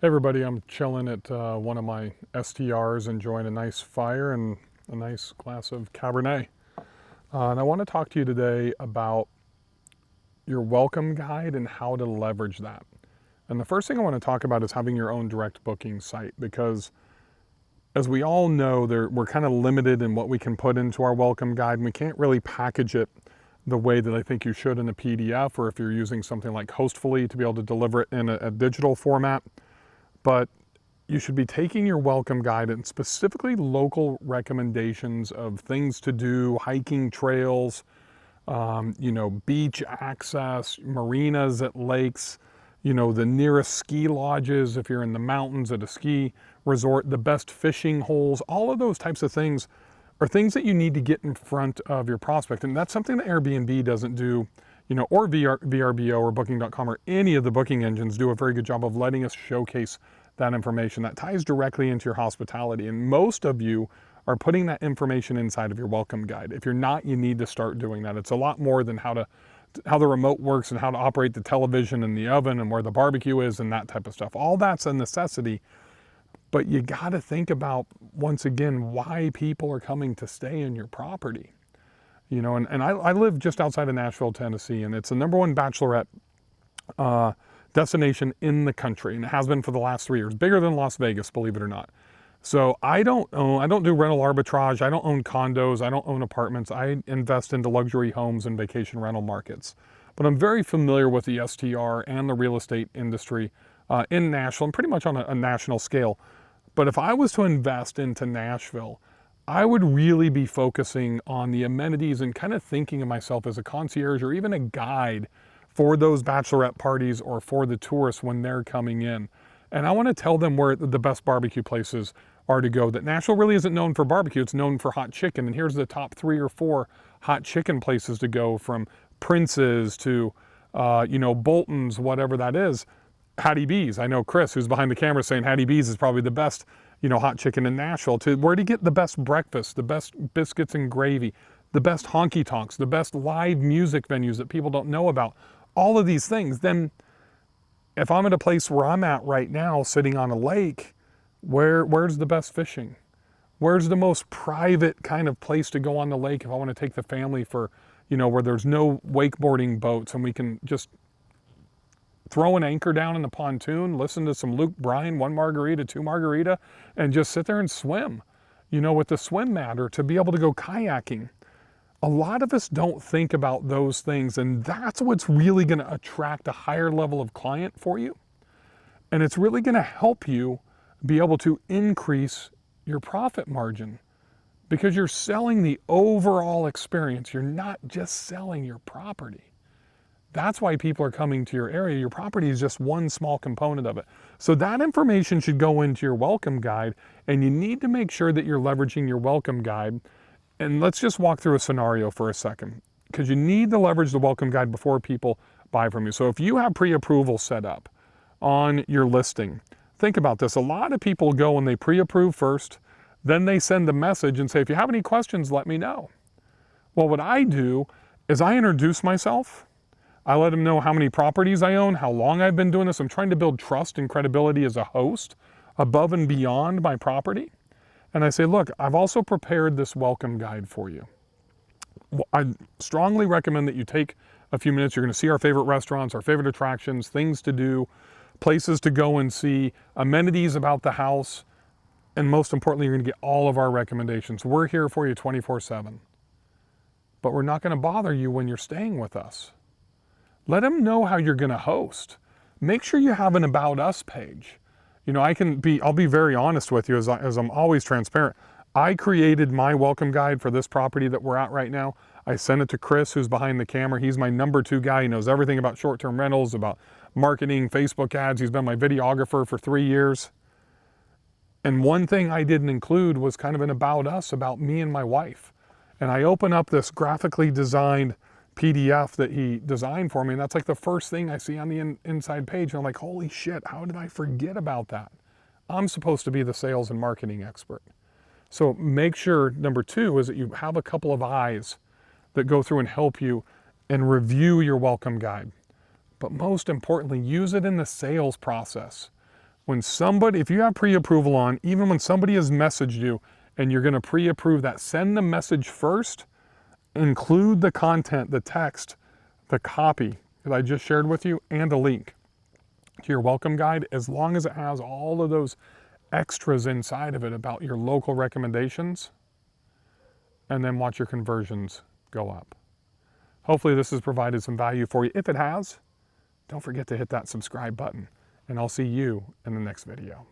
Hey everybody, I'm chilling at one of my STRs, enjoying a nice fire and a nice glass of Cabernet. And I want to talk to you today about your welcome guide and how to leverage that. And the first thing I want to talk about is having your own direct booking site, because as we all know, we're kind of limited in what we can put into our welcome guide, and we can't really package it the way that I think you should in a PDF, or if you're using something like Hostfully to be able to deliver it in a digital format. But you should be taking your welcome guide and specifically local recommendations of things to do, hiking trails, beach access, marinas at lakes, the nearest ski lodges if you're in the mountains at a ski resort, the best fishing holes, all of those types of things are things that you need to get in front of your prospect. And that's something that Airbnb doesn't do, or VRBO or Booking.com or any of the booking engines do a very good job of letting us showcase that information that ties directly into your hospitality. And most of you are putting that information inside of your welcome guide. If you're not, you need to start doing that. It's a lot more than how the remote works and how to operate the television and the oven and where the barbecue is and that type of stuff. All that's a necessity, but you got to think about, once again, why people are coming to stay in your property. And I live just outside of Nashville, Tennessee, and it's the #1 bachelorette destination in the country, and it has been for the last 3 years. Bigger than Las Vegas, believe it or not. So I don't do rental arbitrage. I don't own condos. I don't own apartments. I invest into luxury homes and vacation rental markets. But I'm very familiar with the STR and the real estate industry in Nashville, and pretty much on a national scale. But if I was to invest into Nashville, I would really be focusing on the amenities and kind of thinking of myself as a concierge or even a guide for those bachelorette parties or for the tourists when they're coming in. And I want to tell them where the best barbecue places are to go. That Nashville really isn't known for barbecue, it's known for hot chicken. And here's the top 3 or 4 hot chicken places to go, from Prince's to, Bolton's, whatever that is. Hattie B's. I know Chris, who's behind the camera, saying Hattie B's is probably the best, hot chicken in Nashville. To where to get the best breakfast, the best biscuits and gravy, the best honky tonks, the best live music venues that people don't know about. All of these things. Then if I'm at a place where I'm at right now, sitting on a lake, where's the best fishing? Where's the most private kind of place to go on the lake if I want to take the family for, where there's no wakeboarding boats and we can just throw an anchor down in the pontoon, listen to some Luke Bryan, 1 margarita, 2 margarita, and just sit there and swim, with the swim mat, or to be able to go kayaking. A lot of us don't think about those things, and that's what's really going to attract a higher level of client for you. And it's really going to help you be able to increase your profit margin, because you're selling the overall experience. You're not just selling your property. That's why people are coming to your area. Your property is just one small component of it. So that information should go into your welcome guide, and you need to make sure that you're leveraging your welcome guide. And let's just walk through a scenario for a second, because you need to leverage the welcome guide before people buy from you. So if you have pre-approval set up on your listing, think about this. A lot of people go and they pre-approve first, then they send a message and say, if you have any questions, let me know. Well, what I do is I introduce myself. I let them know how many properties I own, how long I've been doing this. I'm trying to build trust and credibility as a host above and beyond my property. And I say, look, I've also prepared this welcome guide for you. I strongly recommend that you take a few minutes. You're going to see our favorite restaurants, our favorite attractions, things to do, places to go and see, amenities about the house, and most importantly, you're going to get all of our recommendations. We're here for you 24/7. But we're not going to bother you when you're staying with us. Let them know how you're going to host. Make sure you have an About Us page. I'll be very honest with you, as I'm always transparent. I created my welcome guide for this property that we're at right now. I sent it to Chris, who's behind the camera. He's my #2 guy. He knows everything about short-term rentals, about marketing, Facebook ads. He's been my videographer for 3 years. And one thing I didn't include was kind of an About Us, about me and my wife. And I open up this graphically designed PDF that he designed for me, and that's like the first thing I see on the inside page. And I'm like, holy shit, how did I forget about that? I'm supposed to be the sales and marketing expert. So make sure, #2, is that you have a couple of eyes that go through and help you and review your welcome guide. But most importantly, use it in the sales process. if you have pre-approval on, even when somebody has messaged you and you're going to pre-approve that, send the message first, include the content, the text, the copy that I just shared with you, and a link to your welcome guide, as long as it has all of those extras inside of it about your local recommendations, and then watch your conversions go up. Hopefully this has provided some value for you. If it has, don't forget to hit that subscribe button, and I'll see you in the next video.